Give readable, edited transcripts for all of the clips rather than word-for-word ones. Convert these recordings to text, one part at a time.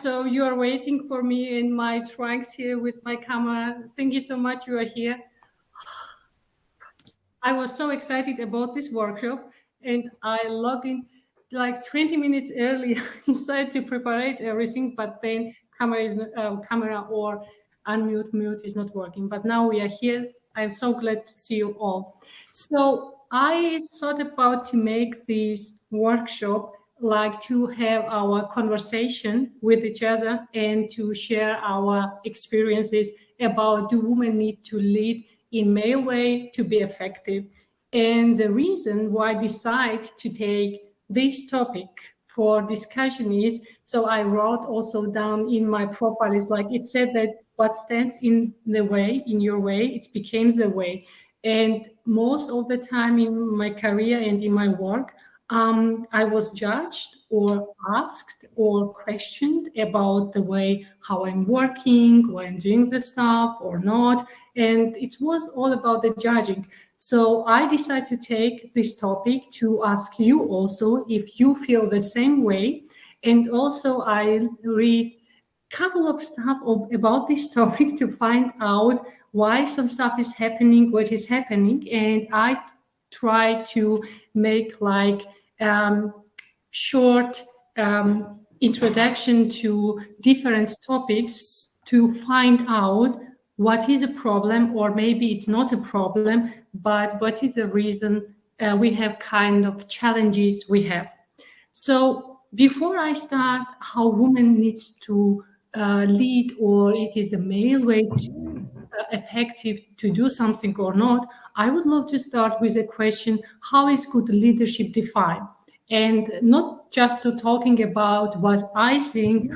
So you are waiting for me in my trunks here with my camera. Thank you so much. You are here. I was so excited about this workshop, and I logged in like 20 minutes early inside to prepare everything, but then camera or unmute mute is not working. But now we are here. I'm so glad to see you all. So I thought about to make this workshop like to have our conversation with each other and to share our experiences about do women need to lead in male way to be effective. And the reason why I decide to take this topic for discussion is, so I wrote also down in my profile, is like it said that what stands in the way, in your way, it becomes the way. And most of the time in my career and in my work, I was judged or asked or questioned about the way how I'm working, or I'm doing the stuff or not. And it was all about the judging. So I decided to take this topic to ask you also if you feel the same way. And also I read a couple of stuff about this topic to find out why some stuff is happening, what is happening. And I try to make like short introduction to different topics to find out what is a problem, or maybe it's not a problem, but what is the reason we have kind of challenges we have. So before I start how women needs to lead, or it is a male way to, effective to do something or not, I would love to start with a question: how is good leadership defined? And not just to talking about what I think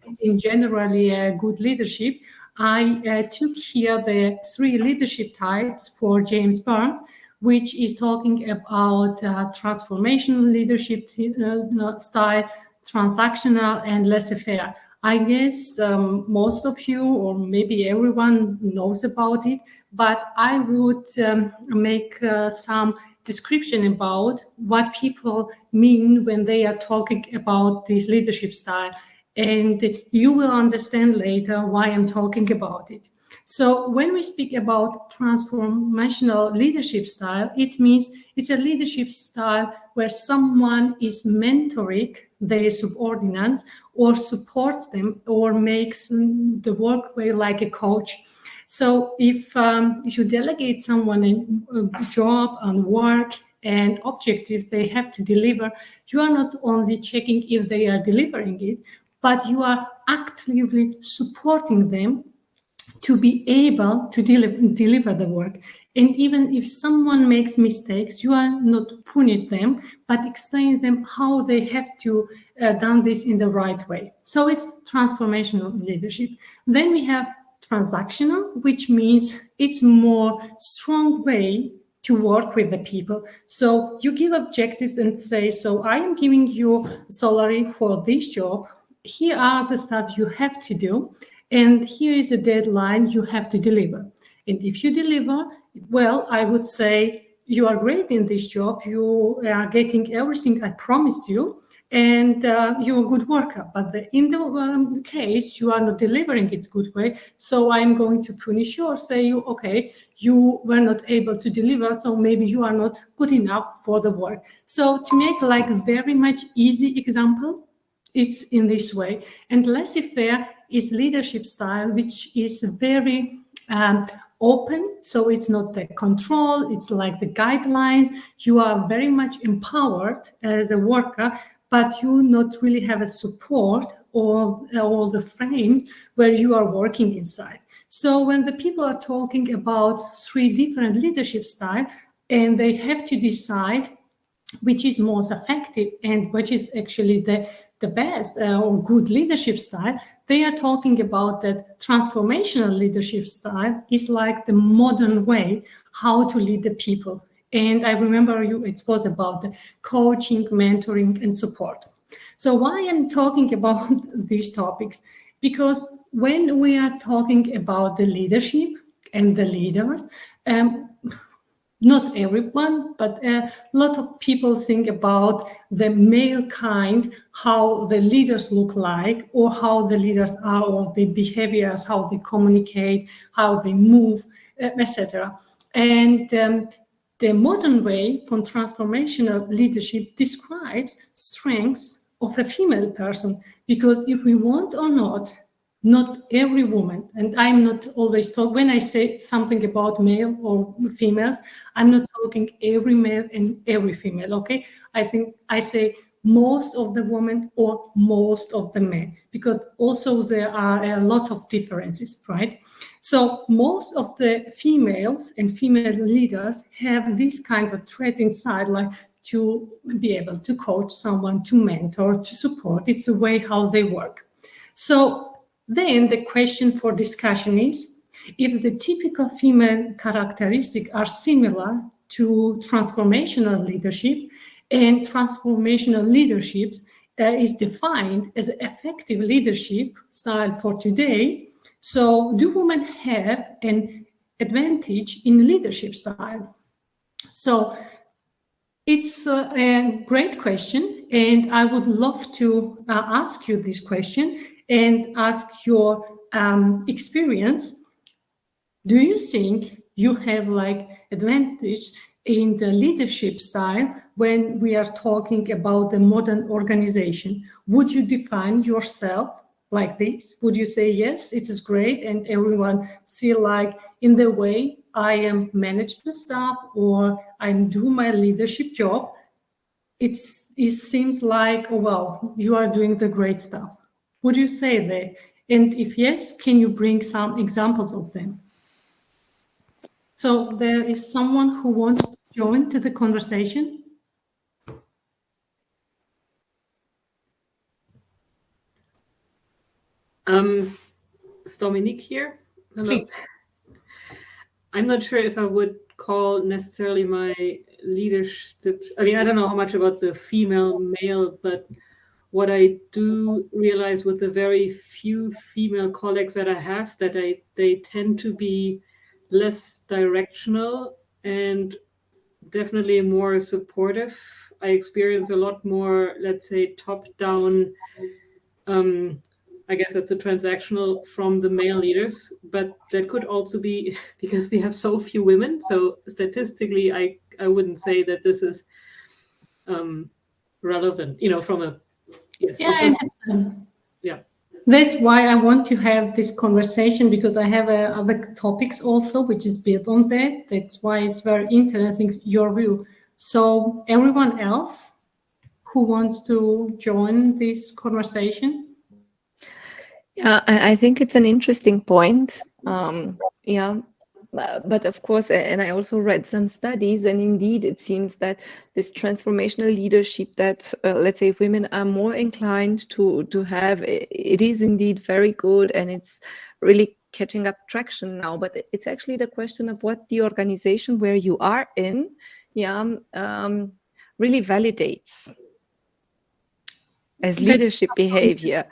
is in generally a good leadership. I took here the 3 leadership types for James Burns, which is talking about transformational leadership style, transactional, and laissez-faire. I guess most of you, or maybe everyone, knows about it, but I would make some description about what people mean when they are talking about this leadership style. And you will understand later why I'm talking about it. So when we speak about transformational leadership style, it means it's a leadership style where someone is mentoring their subordinates or supports them or makes the workway like a coach. So if you delegate someone a job and work and objectives they have to deliver, you are not only checking if they are delivering it, but you are actively supporting them to be able to deliver the work. And even if someone makes mistakes, you are not punish them, but explain them how they have to done this in the right way. So it's transformational leadership. Then we have transactional, which means it's more strong way to work with the people. So you give objectives and say, so I am giving you salary for this job. Here are the stuff you have to do. And here is a deadline you have to deliver. And if you deliver, well, I would say you are great in this job. You are getting everything I promised you, and you're a good worker. But in the case you are not delivering it good way, so I'm going to punish you or say you, okay, you were not able to deliver, so maybe you are not good enough for the work. So to make like a very much easy example, it's in this way. And laissez-faire is leadership style, which is very open. So it's not the control, it's like the guidelines. You are very much empowered as a worker, but you not really have a support or all the frames where you are working inside. So when the people are talking about 3 different leadership styles, and they have to decide which is most effective and which is actually the best or good leadership style, they are talking about that transformational leadership style is like the modern way how to lead the people. And I remember it was about the coaching, mentoring, and support. So why I'm talking about these topics? Because when we are talking about the leadership and the leaders, not everyone, but a lot of people think about the male kind, how the leaders look like, or how the leaders are, or the behaviors, how they communicate, how they move, etc. And the modern way from transformational leadership describes strengths of a female person, because if we want or not every woman, and I'm not always talking, when I say something about male or females, I'm not talking every male and every female, okay? I think I say most of the women or most of the men, because also there are a lot of differences, right? So most of the females and female leaders have this kind of trait inside, like to be able to coach someone, to mentor, to support. It's the way how they work. So then the question for discussion is, if the typical female characteristics are similar to transformational leadership, and transformational leadership is defined as an effective leadership style for today, so do women have an advantage in leadership style? So it's a great question, and I would love to ask you this question and ask your experience. Do you think you have like advantage in the leadership style when we are talking about the modern organization? Would you define yourself like this? Would you say, yes, it is great, and everyone see like in the way I am manage the staff or I'm do my leadership job, it seems like, oh, well, you are doing the great stuff. Would you say that? And if yes, can you bring some examples of them? So there is someone who wants to join to the conversation. It's Dominique here. Hello. Please. I'm not sure if I would call necessarily my leadership. I mean, I don't know how much about the female, male, but what I do realize with the very few female colleagues that I have, that they tend to be less directional and definitely more supportive. I experience a lot more, let's say, top-down, I guess that's a transactional from the male leaders, but that could also be because we have so few women. So statistically, I wouldn't say that this is relevant, from a, yes. Yeah. That's why I want to have this conversation, because I have other topics also, which is built on that. That's why it's very interesting, your view. So everyone else who wants to join this conversation? Yeah, I think it's an interesting point. Yeah, but of course, and I also read some studies, and indeed it seems that this transformational leadership that, let's say, women are more inclined to have, it is indeed very good, and it's really catching up traction now. But it's actually the question of what the organization where you are in, really validates as leadership behavior.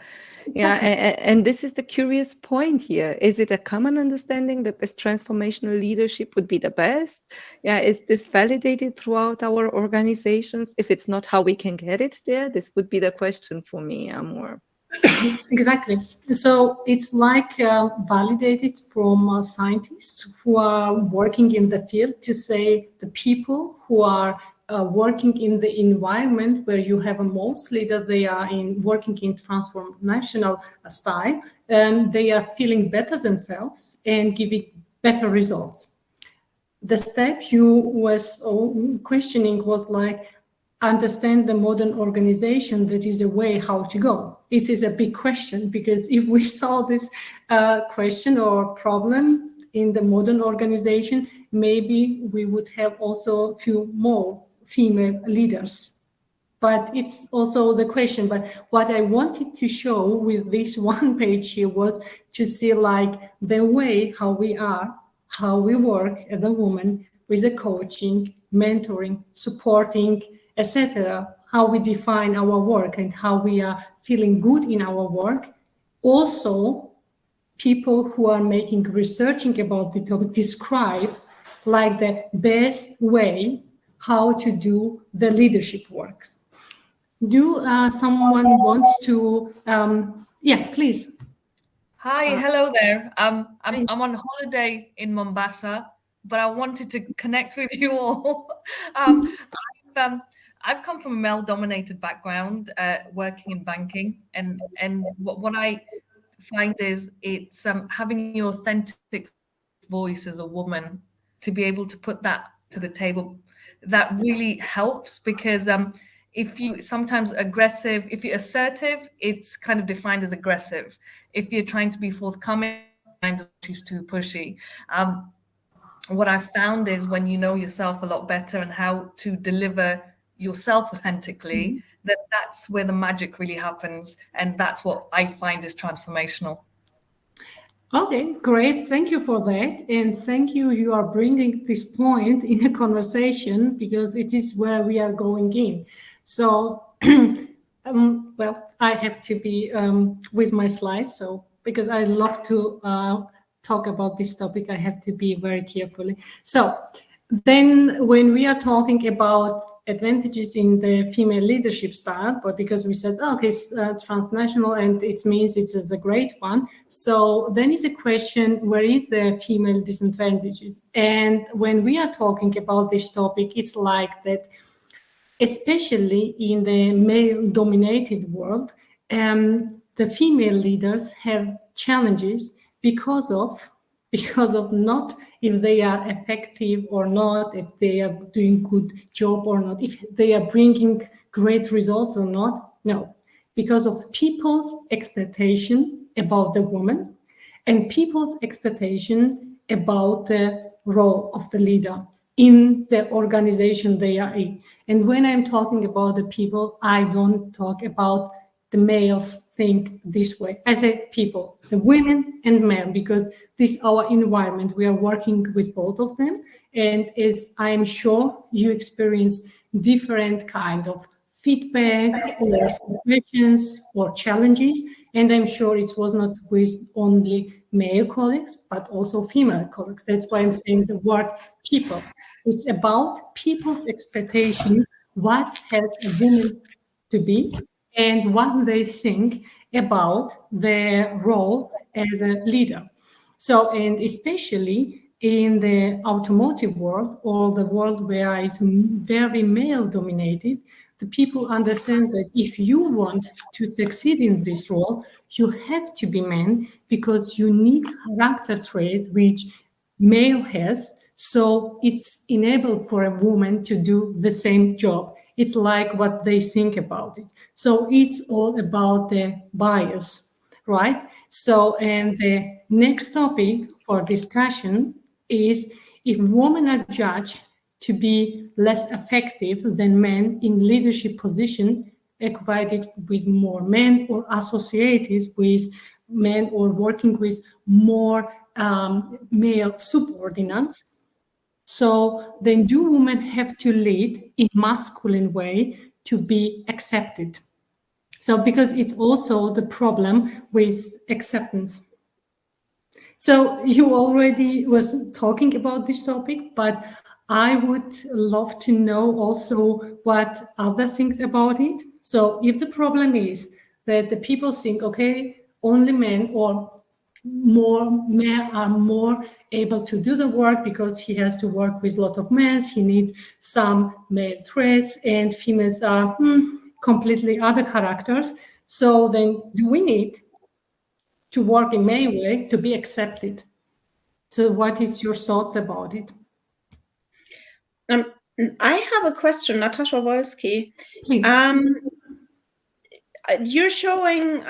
Yeah, and this is the curious point here. Is it a common understanding that this transformational leadership would be the best? Yeah, is this validated throughout our organizations? If it's not, how we can get it there? This would be the question for me, more. Exactly. So it's like validated from scientists who are working in the field to say the people who are working in the environment where you have a mostly that they are working in transformational style, they are feeling better themselves and giving better results. The step you was questioning was like, understand the modern organization, that is a way how to go. It is a big question, because if we solve this question or problem in the modern organization, maybe we would have also a few more female leaders. But it's also the question. But what I wanted to show with this one page here was to see like the way how we are, how we work as a woman with the coaching, mentoring, supporting, etc., how we define our work and how we are feeling good in our work. Also, people who are researching about the topic describe like the best way how to do the leadership works. Do someone wants to? Yeah, please. Hi, hello there. I'm on holiday in Mombasa, but I wanted to connect with you all. I've come from a male-dominated background, working in banking, and what I find is it's having your authentic voice as a woman to be able to put that to the table. That really helps because if you sometimes aggressive, if you're assertive, it's kind of defined as aggressive. If you're trying to be forthcoming, she's too pushy. What I've found is when you know yourself a lot better and how to deliver yourself authentically, then that's where the magic really happens. And that's what I find is transformational. Okay, great. Thank you for that. And thank you. You are bringing this point in a conversation because it is where we are going in. So, well, I have to be with my slides. So, because I love to talk about this topic, I have to be very carefully. So, then when we are talking about advantages in the female leadership style, but because we said, oh, okay, it's transnational and it means it's a great one. So then is a question, where is the female disadvantages? And when we are talking about this topic, it's like that, especially in the male-dominated world, the female leaders have challenges because of not if they are effective or not, if they are doing good job or not, if they are bringing great results or not. No, because of people's expectation about the woman and people's expectation about the role of the leader in the organization they are in. And when I'm talking about the people, I don't talk about the males think this way. I say people, the women and men, because this is our environment. We are working with both of them. And as I'm sure you experience different kind of feedback or questions or challenges. And I'm sure it was not with only male colleagues, but also female colleagues. That's why I'm saying the word people. It's about people's expectation, what has a woman to be, and what they think about their role as a leader. So, and especially in the automotive world or the world where it's very male dominated, the people understand that if you want to succeed in this role, you have to be man because you need character trait which male has. So it's enabled for a woman to do the same job. It's like what they think about it. So it's all about the bias, right? So, and the next topic for discussion is if women are judged to be less effective than men in leadership position, occupied with more men or associated with men or working with more male subordinates. So then do women have to lead in masculine way to be accepted? So because it's also the problem with acceptance. So you already was talking about this topic, but I would love to know also what other things about it. So if the problem is that the people think, okay, only men or more men are more able to do the work because he has to work with a lot of men, he needs some male traits, and females are completely other characters. So then do we need to work in many ways to be accepted? So what is your thought about it? I have a question, Natasha Wolski. Please. You're showing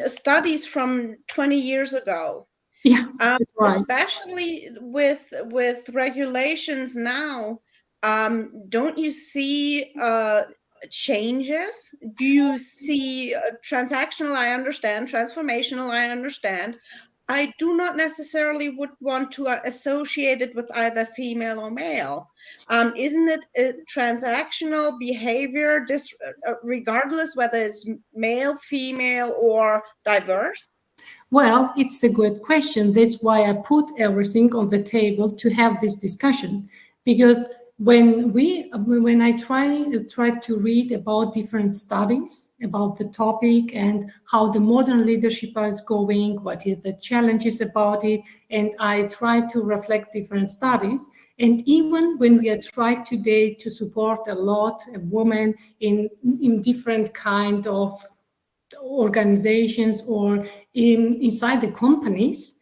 studies from 20 years ago. Yeah, that's right. Especially with regulations now, don't you see changes? Do you see transactional? I understand. Transformational, I understand. I do not necessarily would want to associate it with either female or male. Isn't it a transactional behavior, regardless whether it's male, female, or diverse? Well, it's a good question. That's why I put everything on the table to have this discussion. Because when I try to read about different studies about the topic and how the modern leadership is going, what are the challenges about it, and I try to reflect different studies. And even when we are trying today to support a lot of women in different kind of organizations or inside the companies,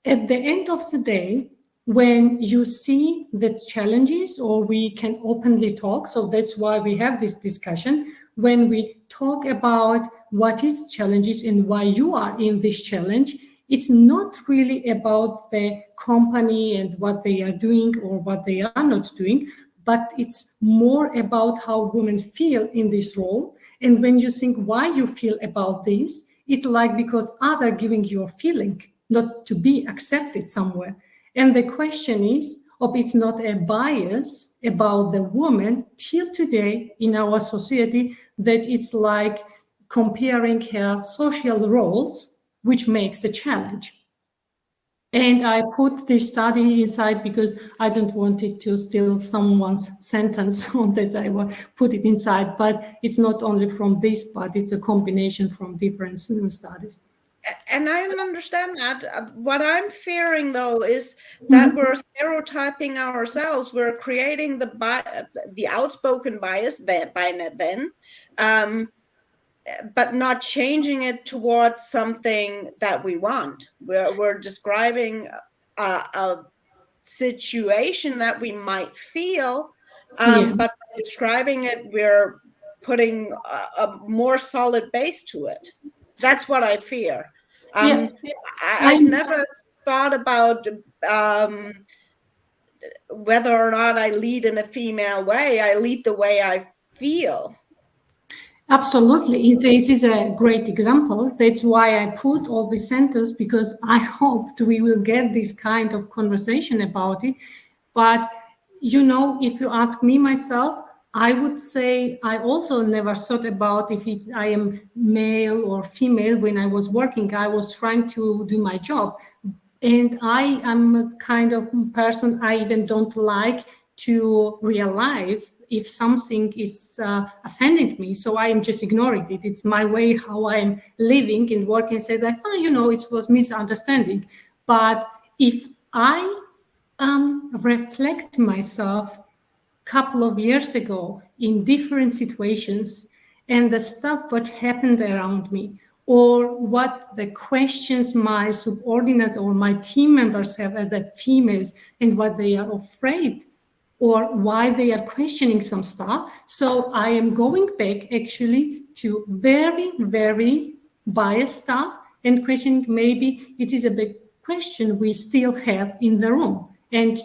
at the end of the day, when you see the challenges, or we can openly talk, so that's why we have this discussion, when we talk about what is challenges and why you are in this challenge, it's not really about the company and what they are doing or what they are not doing, but it's more about how women feel in this role. And when you think why you feel about this, it's like because others giving you a feeling not to be accepted somewhere. And the question is, if it's not a bias about the woman till today in our society, that it's like comparing her social roles, which makes a challenge. And I put this study inside because I don't want it to steal someone's sentence on that I will put it inside, but it's not only from this, but it's a combination from different studies. And I understand that. What I'm fearing, though, is that we're stereotyping ourselves. We're creating the outspoken bias then, but not changing it towards something that we want. We're describing a situation that we might feel, but by describing it, we're putting a more solid base to it. That's what I fear. I've never thought about whether or not I lead in a female way. I lead the way I feel. Absolutely. This is a great example. That's why I put all the sentence, because I hoped we will get this kind of conversation about it. But, you know, if you ask me myself, I would say I also never thought about if I am male or female. When I was working, I was trying to do my job. And I am a kind of person, I even don't like to realize if something is offending me. So I am just ignoring it. It's my way how I'm living and working. Says like, oh, you know, it was misunderstanding. But if I reflect myself couple of years ago in different situations and the stuff what happened around me, or what the questions my subordinates or my team members have as the females and what they are afraid or why they are questioning some stuff. So I am going back actually to very, very biased stuff and questioning maybe it is a big question we still have in the room. And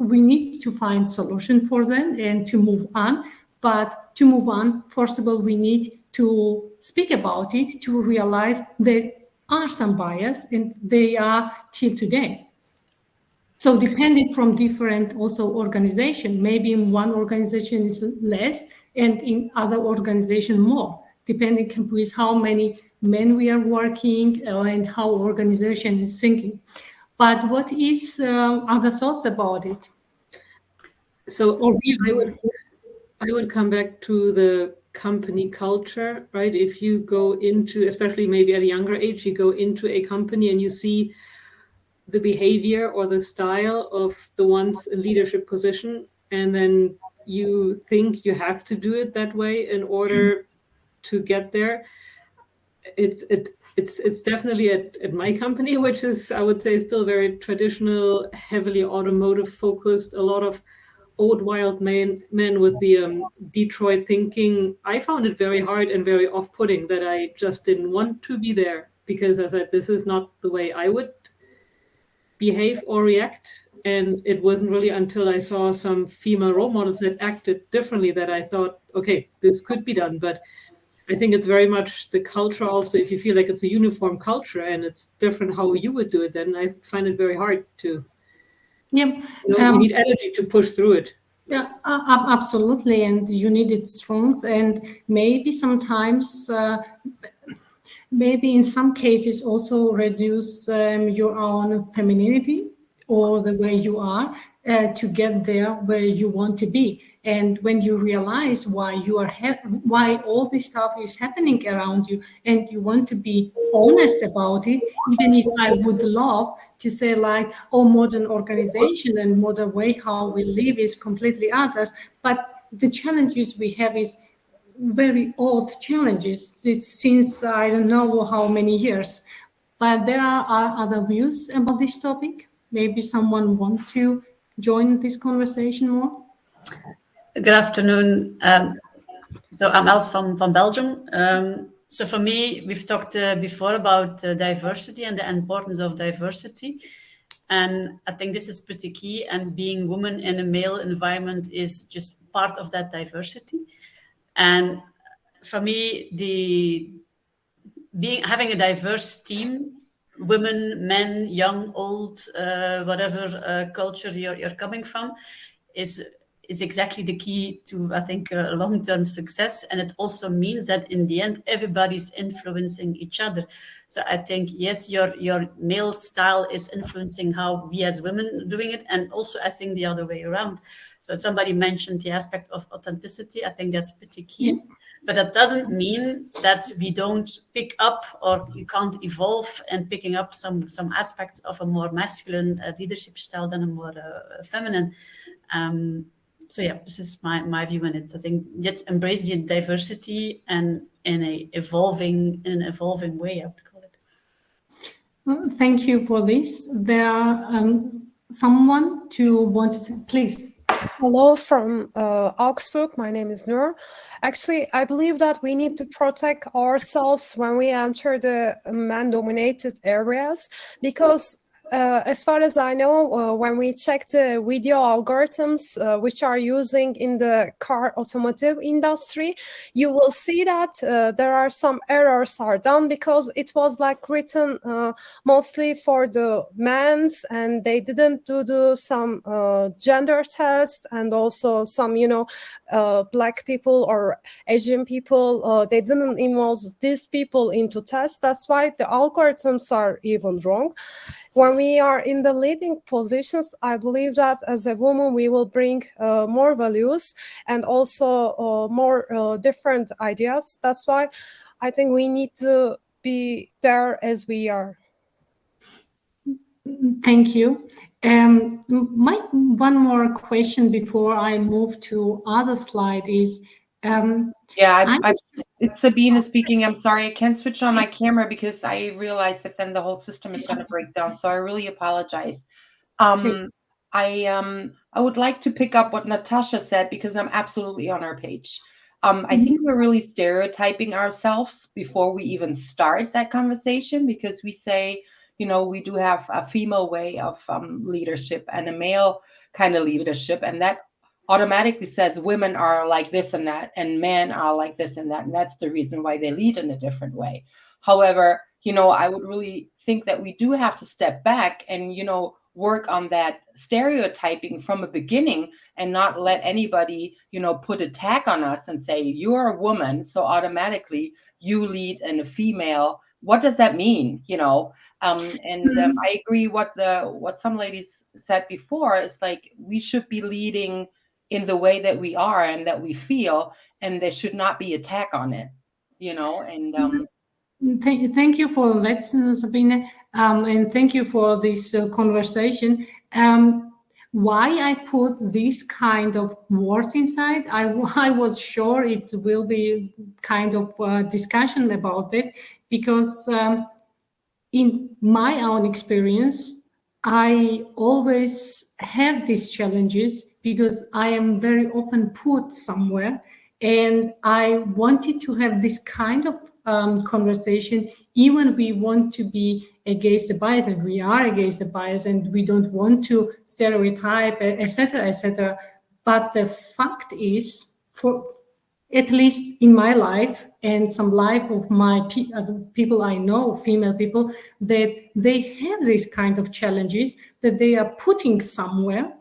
we need to find solution for them and to move on. But to move on, first of all, we need to speak about it, to realize there are some bias and they are till today. So depending from different also organization, maybe in one organization is less and in other organization more, depending with how many men we are working and how organization is thinking. But what is other thoughts about it? So I would come back to the company culture, right? If you go into, especially maybe at a younger age, you go into a company and you see the behavior or the style of the ones in leadership position, and then you think you have to do it that way in order to get there. It's definitely at my company, which is, I would say, still very traditional, heavily automotive focused, a lot of old wild men with the Detroit thinking. I found it very hard and very off-putting that I just didn't want to be there, because I said, this is not the way I would behave or react. And it wasn't really until I saw some female role models that acted differently that I thought, okay, this could be done. But I think it's very much the culture also. If you feel like it's a uniform culture and it's different how you would do it, then I find it very hard to, you need energy to push through it. Yeah, absolutely. And you need it strong. And maybe sometimes maybe in some cases also reduce your own femininity or the way you are to get there where you want to be. And when you realize why you are why all this stuff is happening around you, and you want to be honest about it, even if I would love to say like, oh, modern organization and modern way how we live is completely others, but the challenges we have is very old challenges. It's since I don't know how many years, but there are other views about this topic. Maybe someone wants to join this conversation more. Good afternoon. So I'm Els from Belgium. So for me, we've talked before about diversity and the importance of diversity. And I think this is pretty key. And being woman in a male environment is just part of that diversity. And for me, having a diverse team, women, men, young, old, whatever culture you're coming from, is exactly the key to, I think, long-term success. And it also means that in the end, everybody's influencing each other. So I think, yes, your male style is influencing how we as women are doing it. And also, I think the other way around. So somebody mentioned the aspect of authenticity. I think that's pretty key. Yeah. But that doesn't mean that we don't pick up, or you can't evolve and picking up some aspects of a more masculine leadership style than a more feminine. So yeah, this is my view on it. I think let's embrace the diversity and in an evolving way, I would call it. Well, thank you for this. There are someone to want to say, please. Hello from Augsburg. My name is Nur. Actually, I believe that we need to protect ourselves when we enter the man-dominated areas, because as far as I know, when we check the video algorithms which are using in the car automotive industry, you will see that there are some errors are done because it was like written mostly for the men's, and they didn't do some gender tests, and also some, black people or Asian people, they didn't involve these people into tests. That's why the algorithms are even wrong. When we are in the leading positions, I believe that as a woman, we will bring more values and also more different ideas. That's why I think we need to be there as we are. Thank you. One more question before I move to other slide is, it's Sabine speaking. I'm sorry, I can't switch on my camera because I realized that then the whole system is going to break down. So I really apologize. I would like to pick up what Natasha said, because I'm absolutely on her page. I think we're really stereotyping ourselves before we even start that conversation, because we say, we do have a female way of leadership and a male kind of leadership, and that automatically says women are like this and that, and men are like this and that, and that's the reason why they lead in a different way. However, I would really think that we do have to step back and, work on that stereotyping from a beginning, and not let anybody, put a tag on us and say, you're a woman, so automatically you lead in a female. What does that mean? I agree what some ladies said before is like, we should be leading in the way that we are and that we feel, and there should not be a tag on it, and Thank you for that, Sabine, and thank you for this conversation. Why I put this kind of words inside, I was sure it will be kind of discussion about it, because in my own experience, I always have these challenges because I am very often put somewhere, and I wanted to have this kind of conversation. Even we want to be against the bias, and we are against the bias, and we don't want to stereotype, etc., etc. But the fact is, for at least in my life and some life of my people I know, female people, that they have these kind of challenges that they are putting somewhere.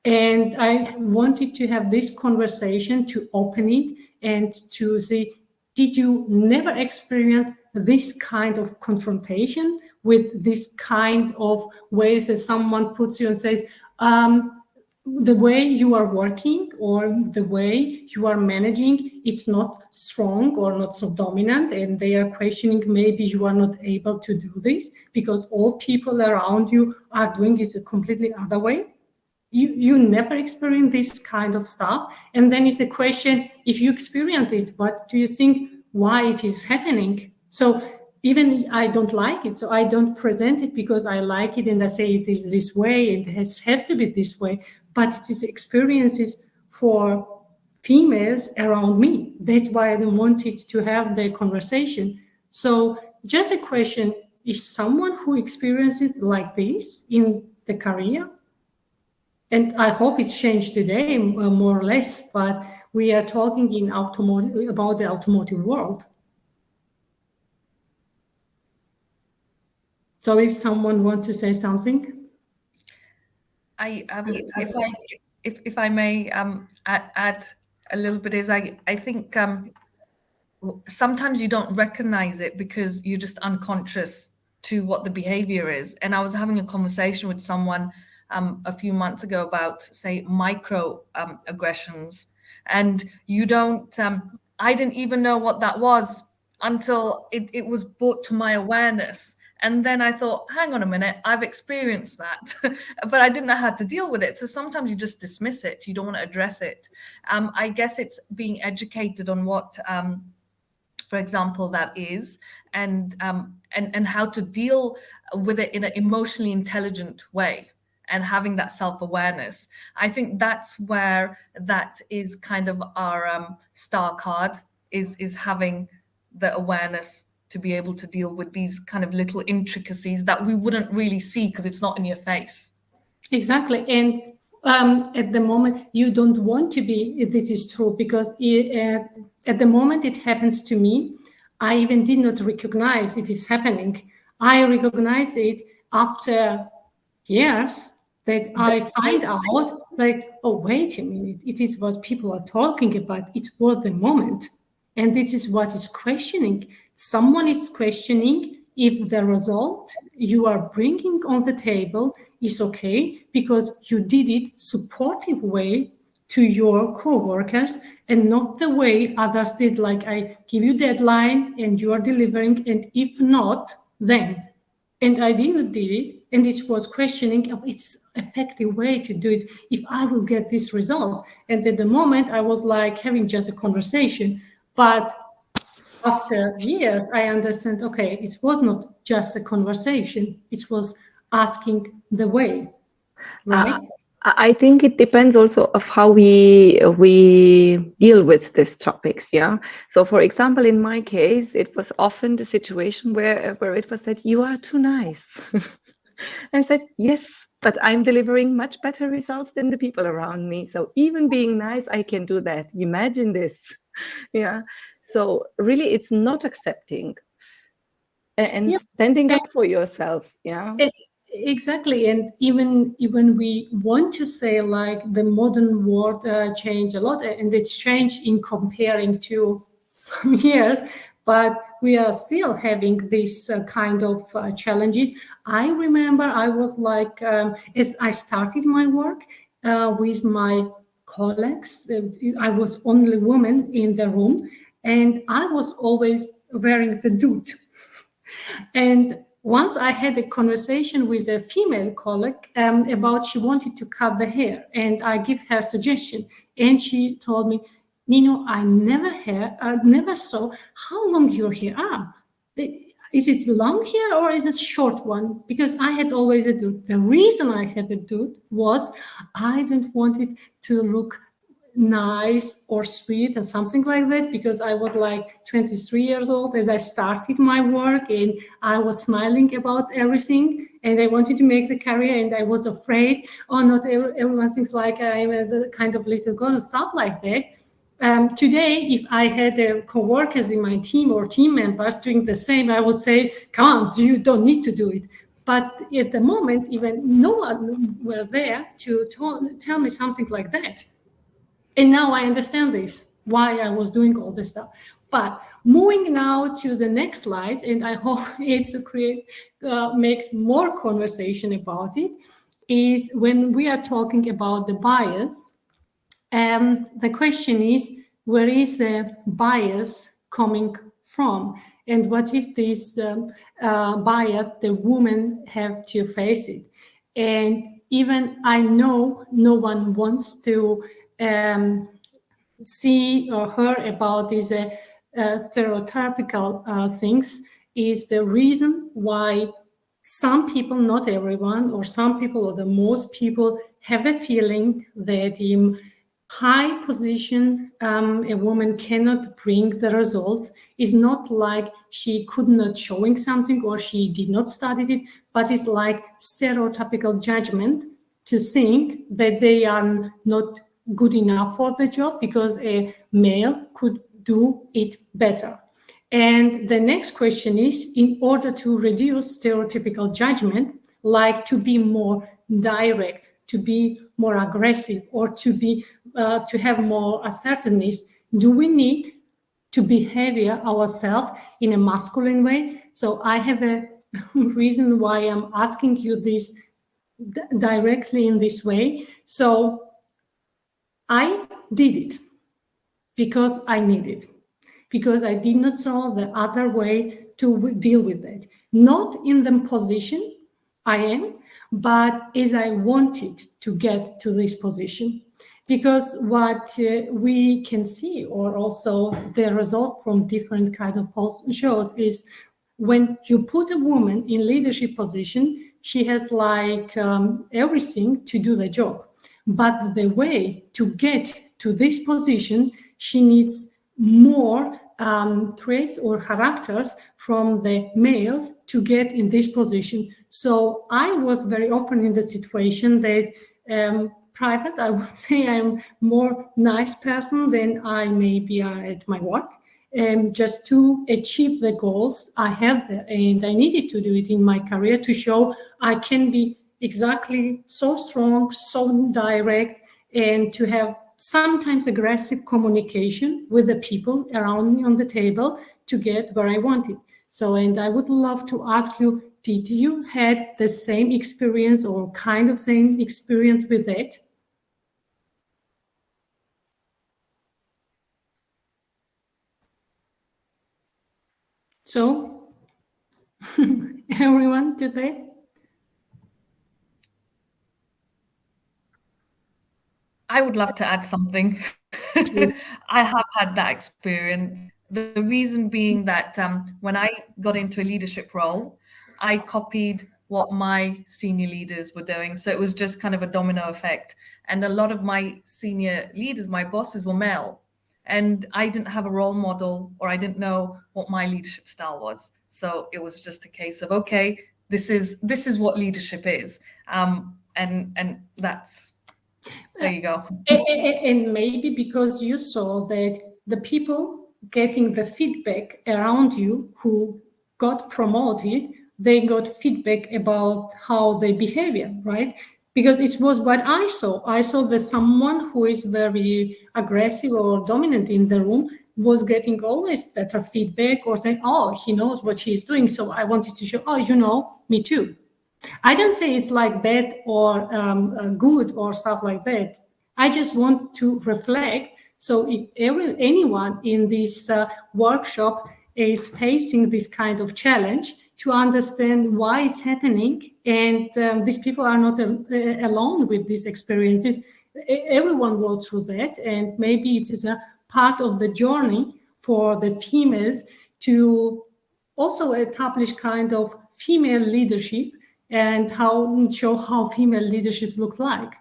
And I wanted to have this conversation to open it and to see, did you never experience this kind of confrontation with this kind of ways that someone puts you and says, the way you are working or the way you are managing, it's not strong or not so dominant, and they are questioning maybe you are not able to do this because all people around you are doing it a completely other way. You never experience this kind of stuff. And then is the question, if you experience it, what do you think, why it is happening? So even I don't like it, so I don't present it because I like it and I say it is this way, it has to be this way. But it is experiences for females around me. That's why I wanted to have the conversation. So just a question, is someone who experiences like this in the career? And I hope it's changed today, more or less, but we are talking in automotive about the automotive world. So if someone wants to say something. If I may add a little bit, is I think sometimes you don't recognize it because you're just unconscious to what the behavior is. And I was having a conversation with someone a few months ago about, say, micro aggressions, and you don't. I didn't even know what that was until it was brought to my awareness. And then I thought, hang on a minute, I've experienced that, but I didn't know how to deal with it. So sometimes you just dismiss it. You don't want to address it. I guess it's being educated on what, for example, that is, and how to deal with it in an emotionally intelligent way, and having that self-awareness. I think that's where that is kind of our star card, is having the awareness to be able to deal with these kind of little intricacies that we wouldn't really see because it's not in your face. Exactly. And at the moment, you don't want to be, this is true, because at the moment it happens to me, I even did not recognize it is happening. I recognized it after years that I find out, like, oh, wait a minute, it is what people are talking about. It was the moment. And this is what is questioning. Someone is questioning if the result you are bringing on the table is okay because you did it supportive way to your co-workers and not the way others did, like I give you deadline and you are delivering, and if not, then. And I didn't do it, and it was questioning of its effective way to do it if I will get this result. And at the moment I was like having just a conversation, but after years, I understand, okay, it was not just a conversation, it was asking the way, right? I think it depends also of how we deal with these topics, yeah. So, for example, in my case, it was often the situation where it was said, "You are too nice." I said, "Yes, but I'm delivering much better results than the people around me. So even being nice, I can do that. Imagine this, yeah." So really, it's not accepting and standing up for yourself, yeah. Exactly, and even we want to say like the modern world changed a lot, and it's changed in comparing to some years, but we are still having this kind of challenges. I remember I was like, as I started my work with my colleagues, I was only woman in the room, and I was always wearing the dude. And once I had a conversation with a female colleague about she wanted to cut the hair, and I give her suggestion, and she told me, "Nino, I never saw how long your hair are. Is it long hair or is it short one?" Because I had always a dude. The reason I had a dude was I didn't want it to look nice or sweet and something like that, because I was like 23 years old as I started my work, and I was smiling about everything, and I wanted to make the career, and I was afraid, oh, not everyone thinks like I am as a kind of little girl and stuff like that. Today, if I had co-workers in my team or team members doing the same, I would say, come on, you don't need to do it. But at the moment, even no one were there to tell me something like that. And now I understand this, why I was doing all this stuff. But moving now to the next slide, and I hope it's makes more conversation about it, is when we are talking about the bias. The question is, where is the bias coming from? And what is this bias the women have to face it? And even I know no one wants to see or hear about these stereotypical things, is the reason why some people, not everyone, or some people, or the most people, have a feeling that in high position a woman cannot bring the results. Is not like she could not showing something or she did not study it, but it's like stereotypical judgment to think that they are not good enough for the job because a male could do it better. And the next question is, in order to reduce stereotypical judgment, like to be more direct, to be more aggressive, or to have more assertiveness, do we need to behave ourselves in a masculine way? So I have a reason why I'm asking you this directly in this way. So I did it because I need it, because I did not saw the other way to deal with it. Not in the position I am, but as I wanted to get to this position. Because what we can see, or also the result from different kind of polls shows, is when you put a woman in leadership position, she has like everything to do the job. But the way to get to this position, she needs more traits or characters from the males to get in this position. So I was very often in the situation that private, I would say I'm more nice person than I maybe are at my work. Just to achieve the goals I have there, and I needed to do it in my career to show I can be exactly so strong, so direct, and to have sometimes aggressive communication with the people around me on the table to get where I wanted. So, and I would love to ask you, did you had the same experience or kind of same experience with that? So, everyone, did they? I would love to add something. I have had that experience. The reason being that when I got into a leadership role, I copied what my senior leaders were doing. So it was just kind of a domino effect. And a lot of my senior leaders, my bosses, were male. And I didn't have a role model, or I didn't know what my leadership style was. So it was just a case of, okay, this is what leadership is. And that's, there you go. And maybe because you saw that the people getting the feedback around you who got promoted, they got feedback about how they behavior, right? Because it was what I saw. I saw that someone who is very aggressive or dominant in the room was getting always better feedback, or saying, oh, he knows what he's doing. So I wanted to show, oh, you know, me too. I don't say it's like bad or good or stuff like that. I just want to reflect. So if anyone in this workshop is facing this kind of challenge, to understand why it's happening, and these people are not alone with these experiences. Everyone goes through that, and maybe it is a part of the journey for the females to also establish kind of female leadership and show how female leadership looks like.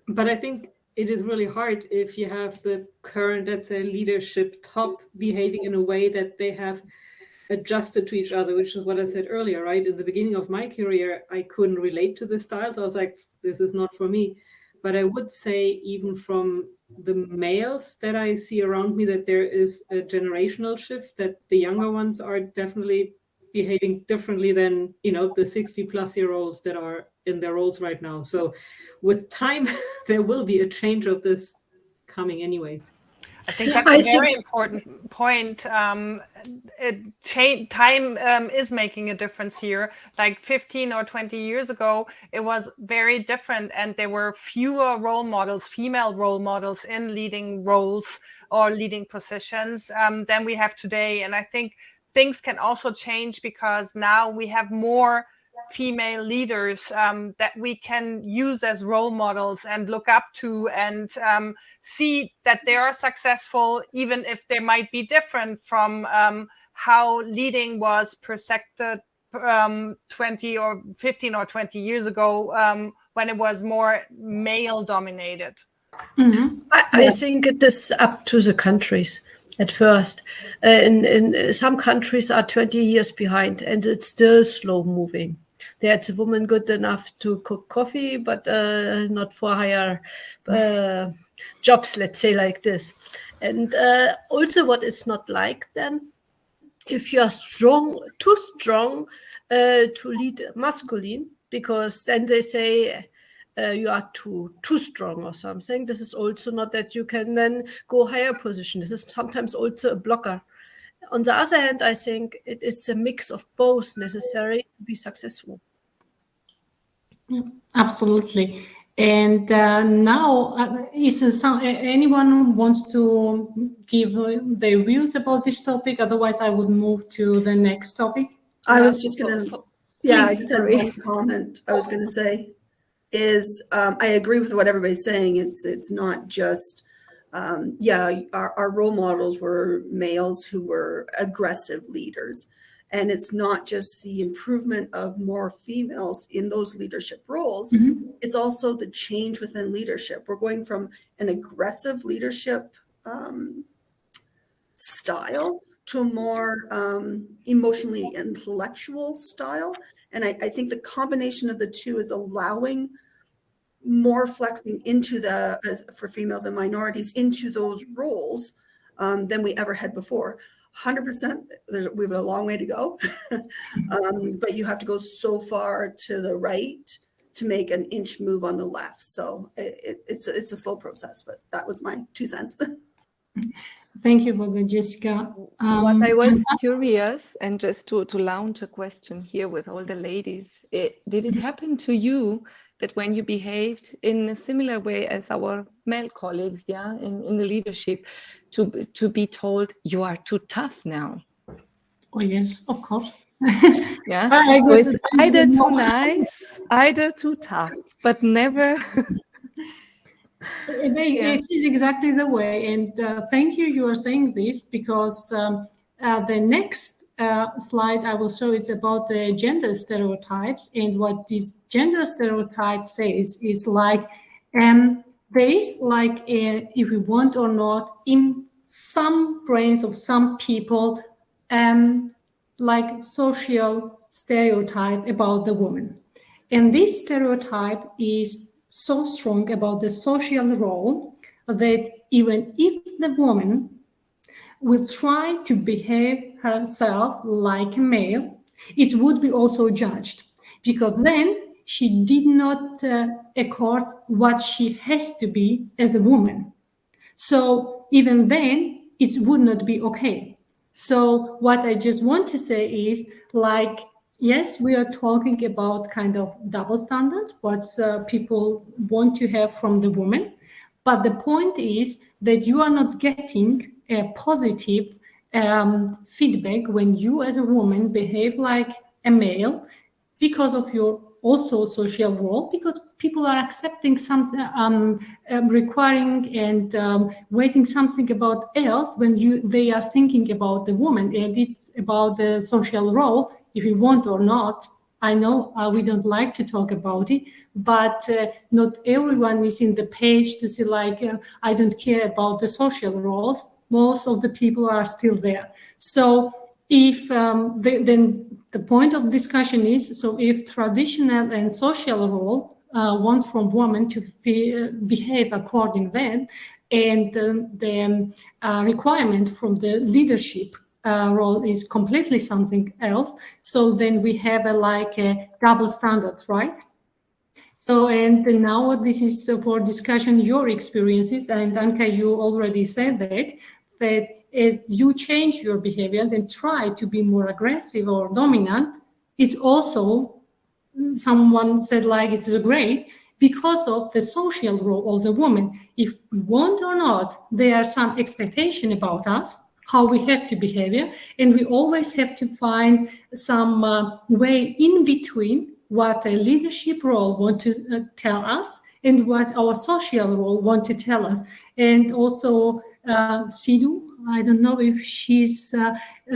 But I think it is really hard if you have the current, let's say, leadership top behaving in a way that they have adjusted to each other, which is what I said earlier, right? In the beginning of my career, I couldn't relate to the styles. I was like, this is not for me. But I would say, even from the males that I see around me, that there is a generational shift, that the younger ones are definitely behaving differently than, you know, the 60-plus-year-olds that are in their roles right now. So with time, there will be a change of this coming anyways. I think that's a very important point. Time is making a difference here. Like 15 or 20 years ago, it was very different, and there were fewer role models, female role models in leading roles or leading positions than we have today. And I think things can also change because now we have more female leaders that we can use as role models and look up to, and see that they are successful, even if they might be different from how leading was percepted 20 or 15 or 20 years ago, when it was more male dominated. Mm-hmm. I think it is up to the countries at first. In some countries are 20 years behind, and it's still slow moving. There's a woman good enough to cook coffee, but not for higher jobs, let's say like this. And also what is not like then, if you are too strong to lead masculine, because then they say you are too strong or something. This is also not that you can then go higher position. This is sometimes also a blocker. On the other hand, I think it is a mix of both necessary to be successful. Absolutely. And now, is anyone who wants to give their views about this topic? Otherwise, I would move to the next topic. I was just going to, I just had one comment I was going to say is I agree with what everybody's saying. It's not just, our role models were males who were aggressive leaders. And it's not just the improvement of more females in those leadership roles. Mm-hmm. It's also the change within leadership. We're going from an aggressive leadership style to a more emotionally intellectual style. And I think the combination of the two is allowing more flexing into for females and minorities into those roles than we ever had before. 100%, we have a long way to go, but you have to go so far to the right to make an inch move on the left. So it's a slow process, but that was my 2 cents. Thank you for that, Jessica. What I was curious, and just to launch a question here with all the ladies, did it happen to you that when you behaved in a similar way as our male colleagues, in the leadership, to be told you are too tough now? Oh yes, of course. Yeah, so it's either too nice, either too tough, but never. It is exactly the way, and thank you are saying this, because the next slide I will show is about the gender stereotypes, and what this gender stereotype says is like there is like if we want or not, in some brains of some people like social stereotype about the woman, and this stereotype is so strong about the social role that even if the woman will try to behave herself like a male, it would be also judged, because then she did not accord what she has to be as a woman. So even then, it would not be okay. So what I just want to say is, like, yes, we are talking about kind of double standard, what people want to have from the woman. But the point is that you are not getting a positive feedback when you as a woman behave like a male because of your also social role, because people are accepting something, requiring and waiting something about else when they are thinking about the woman, and it's about the social role, if you want or not. I know we don't like to talk about it, but not everyone is in the page to see like, I don't care about the social roles. Most of the people are still there. So if then the point of discussion is, so if traditional and social role wants from women to behave according then, and the requirement from the leadership role is completely something else, so then we have a double standard, right? So, and now this is for discussion your experiences, and Anka, you already said that as you change your behavior and try to be more aggressive or dominant, it's also, someone said like it's great because of the social role of the woman. If we want or not, there are some expectation about us, how we have to behave, and we always have to find some way in between what a leadership role want to tell us and what our social role want to tell us. And also Sidhu, I don't know if she's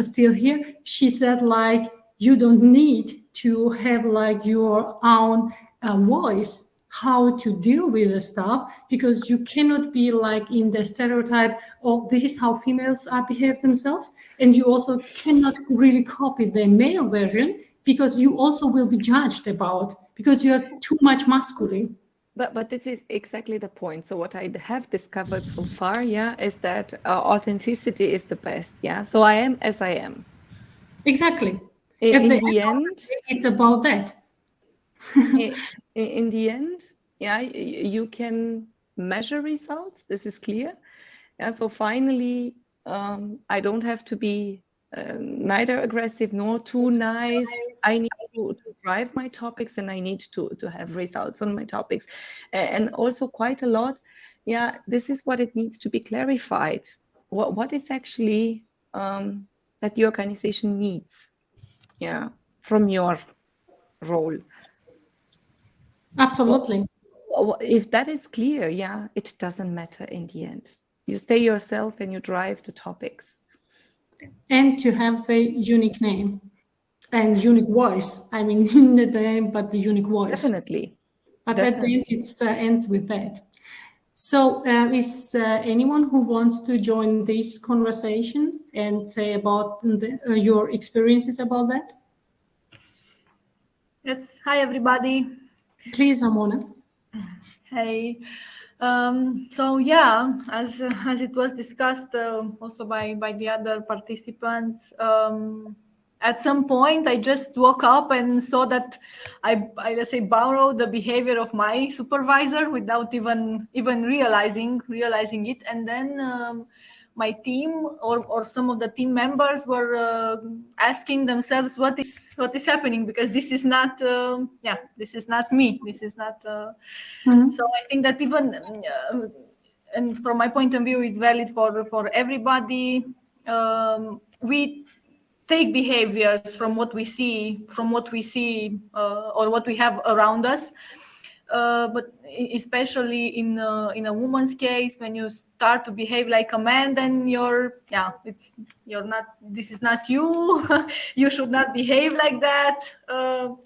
still here, she said like you don't need to have like your own voice how to deal with the stuff, because you cannot be like in the stereotype of this is how females are behave themselves, and you also cannot really copy the male version, because you also will be judged about because you're too much masculine. But this is exactly the point. So what I have discovered so far, is that authenticity is the best. So I am as I am. Exactly. In the end, it's about that. in the end, you can measure results. This is clear. So finally, I don't have to be neither aggressive nor too nice. I need to drive my topics, and I need to have results on my topics. And also quite a lot, this is what it needs to be clarified. What is actually that the organization needs, from your role. Absolutely. If that is clear, it doesn't matter in the end. You stay yourself and you drive the topics. And to have a unique name and unique voice. I mean, in the name, but the unique voice. Definitely. But at the end, it ends with that. So is anyone who wants to join this conversation and say about your experiences about that? Yes. Hi, everybody. Please, Amona. Hey. So yeah, as it was discussed also by the other participants, at some point I just woke up and saw that I let's say borrowed the behavior of my supervisor without even realizing it, and then my team or some of the team members were asking themselves what is happening, because this is not this is not me, this is not So I think that even and from my point of view it's valid for everybody. We take behaviors from what we see or what we have around us. But especially in a woman's case, when you start to behave like a man, then this is not you. You should not behave like that. And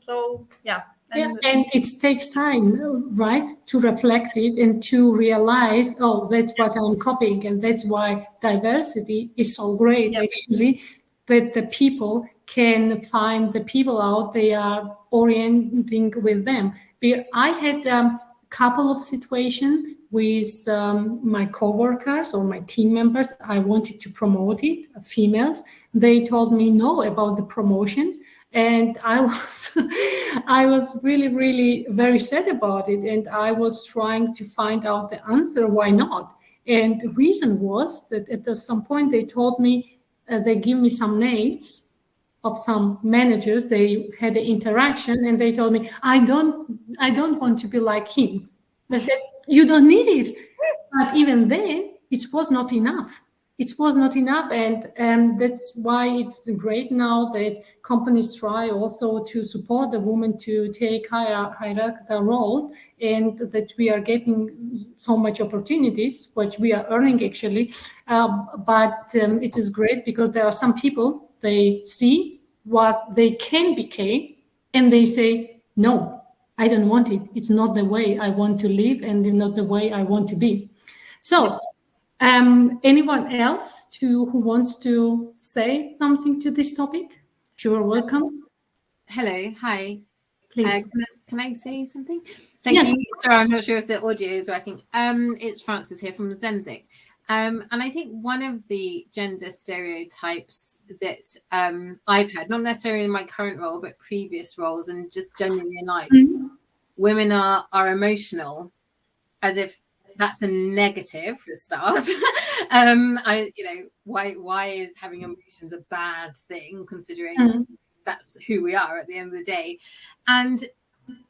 it takes time, right, to reflect it and to realize, oh, that's what I'm copying, and that's why diversity is so great, actually, that the people can find the people out they are orienting with them. I had a couple of situations with my coworkers or my team members. I wanted to promote it, females. They told me no about the promotion, and I was really, really very sad about it. And I was trying to find out the answer, why not? And the reason was that at some point they told me, they give me some names of some managers. They had an interaction and they told me, I don't want to be like him. I said, you don't need it. But even then, it was not enough. It was not enough. And that's why it's great now that companies try also to support the women to take hierarchical roles, and that we are getting so much opportunities, which we are earning actually. But it is great because there are some people, they see what they can become and they say, no, I don't want it. It's not the way I want to live and not the way I want to be. So anyone else who wants to say something to this topic? You're welcome. Hello, hi. Please. Can I say something? Thank you. Sorry, I'm not sure if the audio is working. It's Frances here from Zenzik. And I think one of the gender stereotypes that I've had, not necessarily in my current role, but previous roles and just generally in life, women are emotional, as if that's a negative for a start. Why is having emotions a bad thing, considering that's who we are at the end of the day? And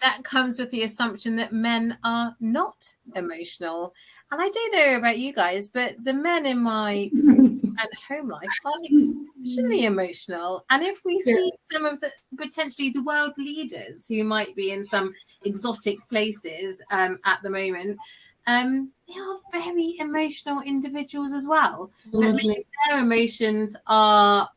that comes with the assumption that men are not emotional. And I don't know about you guys, but the men in my home life are exceptionally emotional. And if we see some of the potentially the world leaders who might be in some exotic places at the moment, they are very emotional individuals as well. But maybe their emotions are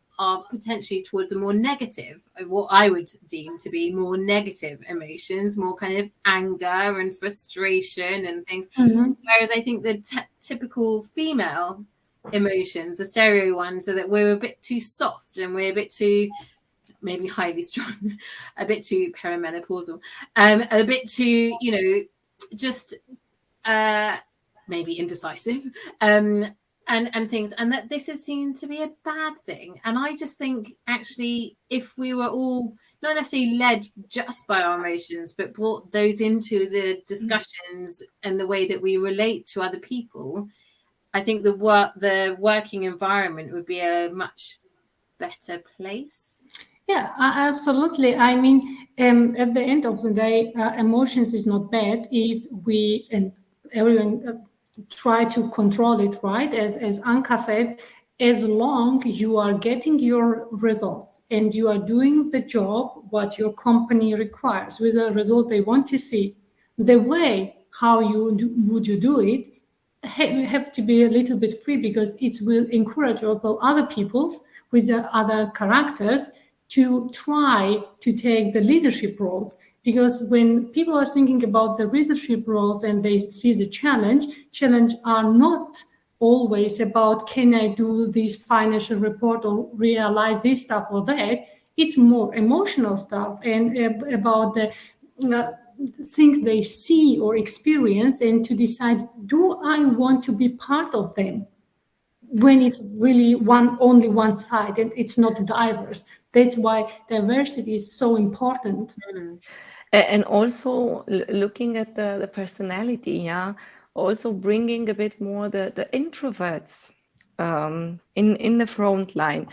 potentially towards a more negative, what I would deem to be more negative emotions, more kind of anger and frustration and things. Whereas I think the typical female emotions, the stereo ones, are that we're a bit too soft and we're a bit too maybe highly strung, a bit too perimenopausal, a bit too, just maybe indecisive. And things, and that this is seen to be a bad thing. And I just think, actually, if we were all not necessarily led just by our emotions, but brought those into the discussions and the way that we relate to other people, I think the working environment would be a much better place. Yeah, absolutely. I mean, at the end of the day, emotions is not bad if we and everyone try to control it, right? As Anka said, as long you are getting your results and you are doing the job what your company requires with the result they want to see, the way how would you do it have to be a little bit free, because it will encourage also other people with the other characters to try to take the leadership roles. Because when people are thinking about the leadership roles and they see the challenge are not always about, can I do this financial report or realize this stuff or that? It's more emotional stuff and about the things they see or experience, and to decide, do I want to be part of them? When it's really only one side and it's not diverse. That's why diversity is so important. And also looking at the personality, also bringing a bit more the introverts in the front line.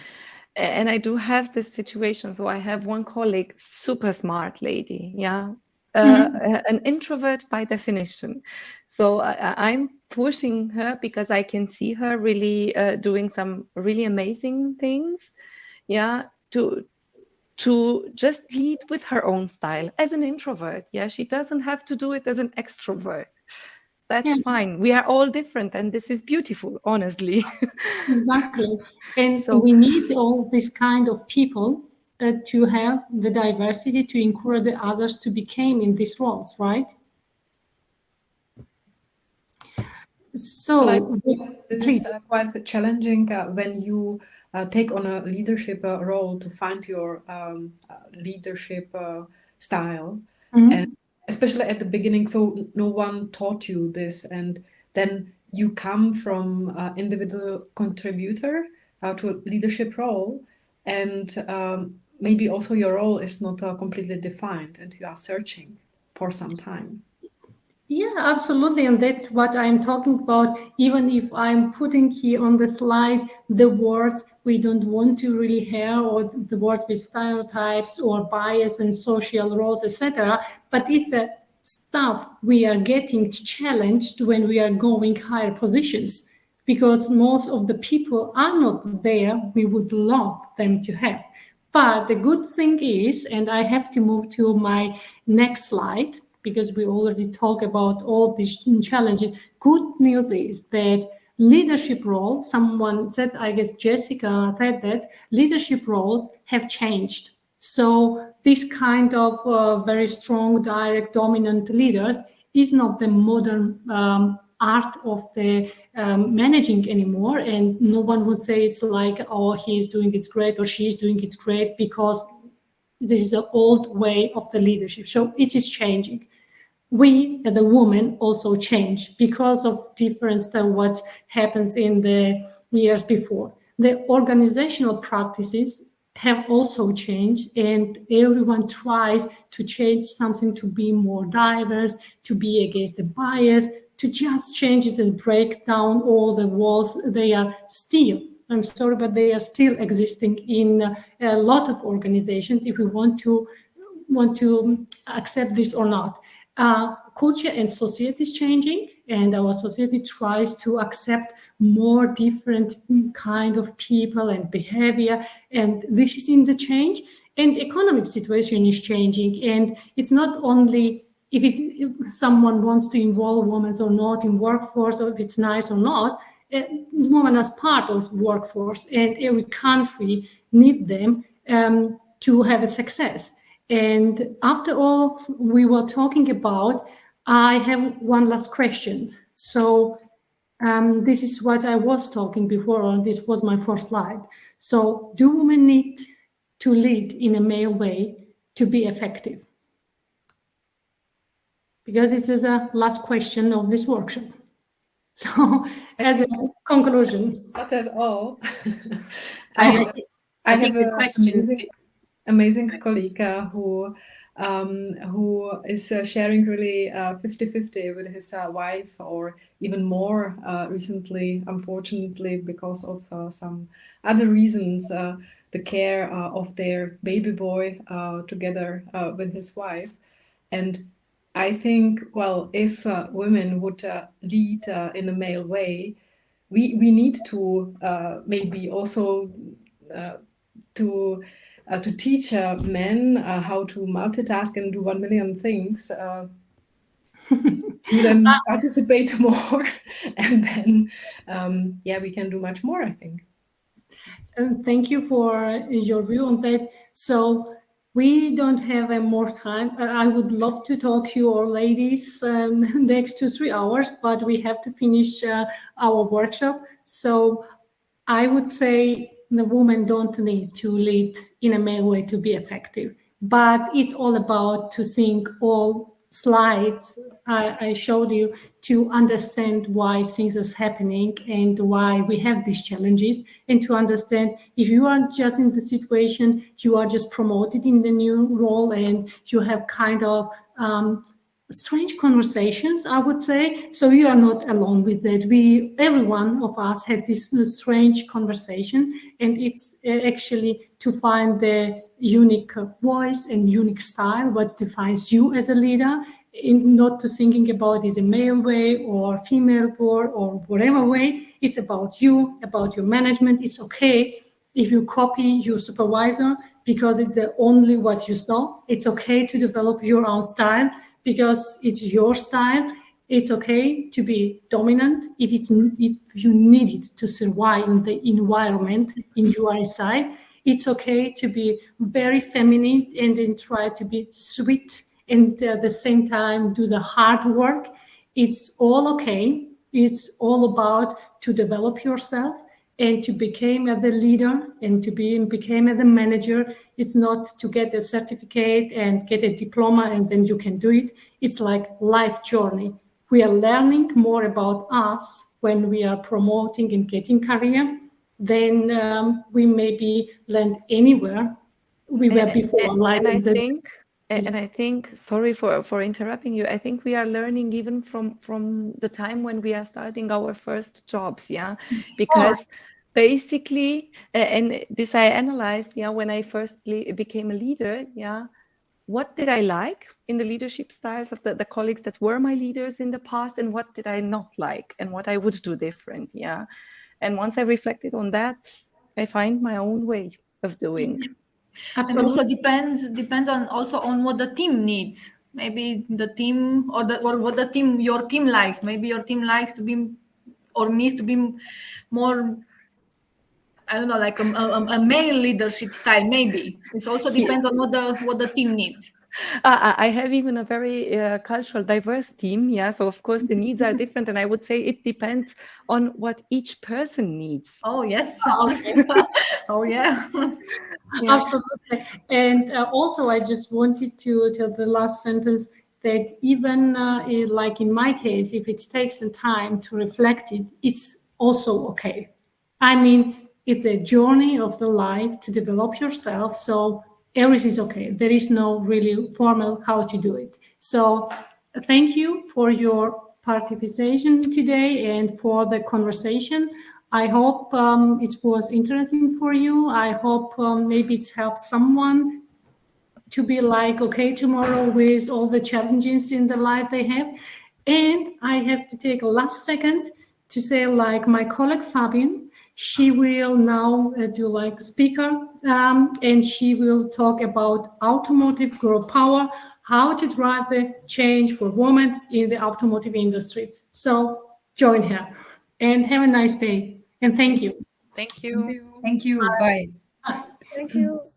And I do have this situation. So I have one colleague, super smart lady, an introvert by definition. So I'm pushing her because I can see her really doing some really amazing things, to just lead with her own style as an introvert. She doesn't have to do it as an extrovert. That's fine. We are all different, and this is beautiful, honestly. Exactly. And we need all this kind of people to have the diversity, to encourage the others to become in these roles, right? So it is quite challenging when you take on a leadership role to find your leadership style, and especially at the beginning. So no one taught you this, and then you come from individual contributor to a leadership role, and maybe also your role is not completely defined, and you are searching for some time. Yeah, absolutely. And that's what I'm talking about. Even if I'm putting here on the slide the words we don't want to really hear, or the words with stereotypes or bias and social roles, etc. But it's the stuff we are getting challenged when we are going higher positions, because most of the people are not there we would love them to have. But the good thing is, and I have to move to my next slide, because we already talked about all these challenges. Good news is that leadership roles, someone said, I guess Jessica said that, leadership roles have changed. So this kind of very strong, direct, dominant leaders is not the modern art of the managing anymore. And no one would say it's like, oh, he's doing it great or she's doing it great, because this is an old way of the leadership. So it is changing. We, the women, also change because of difference than what happens in the years before. The organizational practices have also changed, and everyone tries to change something to be more diverse, to be against the bias, to just change it and break down all the walls. They are still, I'm sorry, but they are still existing in a lot of organizations, if we want to accept this or not. Culture and society is changing, and our society tries to accept more different kind of people and behavior, and this is in the change. And economic situation is changing, and it's not only if someone wants to involve women or not in workforce, or if it's nice or not. Women as part of workforce, and every country need them to have a success. And after all we were talking about, I have one last question. So this is what I was talking before, and this was my first slide. So do women need to lead in a male way to be effective? Because this is a last question of this workshop. So as a conclusion. Not at all. I I think have the question... amazing colleague who is sharing really 50-50 with his wife, or even more recently, unfortunately, because of some other reasons, the care of their baby boy together with his wife. And I think, well, if women would lead in a male way, we need to maybe also to teach men how to multitask and do 1 million things, do them participate more, and then we can do much more, I think. And thank you for your view on that. So we don't have more time. I would love to talk to you all ladies next 2-3 hours, but we have to finish our workshop. So I would say the women don't need to lead in a male way to be effective, but it's all about to think all slides I showed you to understand why things are happening and why we have these challenges, and to understand if you are just in the situation, you are just promoted in the new role and you have kind of strange conversations, I would say. So you are not alone with that. Every one of us had this strange conversation, and it's actually to find the unique voice and unique style, what defines you as a leader, in not to thinking about is a male way or female or whatever way. It's about you, about your management. It's okay if you copy your supervisor because it's the only what you saw. It's okay to develop your own style because it's your style. It's okay to be dominant if you need it to survive in the environment in your side. It's okay to be very feminine and then try to be sweet and at the same time do the hard work. It's all okay. It's all about to develop yourself and to become the leader and to become the manager. It's not to get a certificate and get a diploma and then you can do it. It's like life journey. We are learning more about us when we are promoting and getting career than we maybe land anywhere we were before. And I think, sorry for interrupting you, I think we are learning even from the time when we are starting our first jobs, because basically, and this I analyzed, when I first became a leader, what did I like in the leadership styles of the colleagues that were my leaders in the past, and what did I not like, and what I would do different, And once I reflected on that, I find my own way of doing. Absolutely. And also depends on what the team needs. Maybe the team or what your team likes. Maybe your team likes to be or needs to be more, I don't know, like a male leadership style. Maybe it also depends on what the team needs. I have even a very cultural diverse team, so of course the needs are different, and I would say it depends on what each person needs. Oh yes. Oh yeah. Absolutely. And also I just wanted to tell the last sentence that even like in my case, if it takes some time to reflect it's also okay. I mean, it's a journey of the life to develop yourself. So everything is okay. There is no really formal how to do it. So thank you for your participation today and for the conversation. I hope it was interesting for you. I hope maybe it's helped someone to be like, okay, tomorrow with all the challenges in the life they have. And I have to take a last second to say, like my colleague Fabian, she will now do like speaker, and she will talk about automotive girl power, how to drive the change for women in the automotive industry. So join her and have a nice day. And thank you. Thank you. Thank you. Bye. Thank you.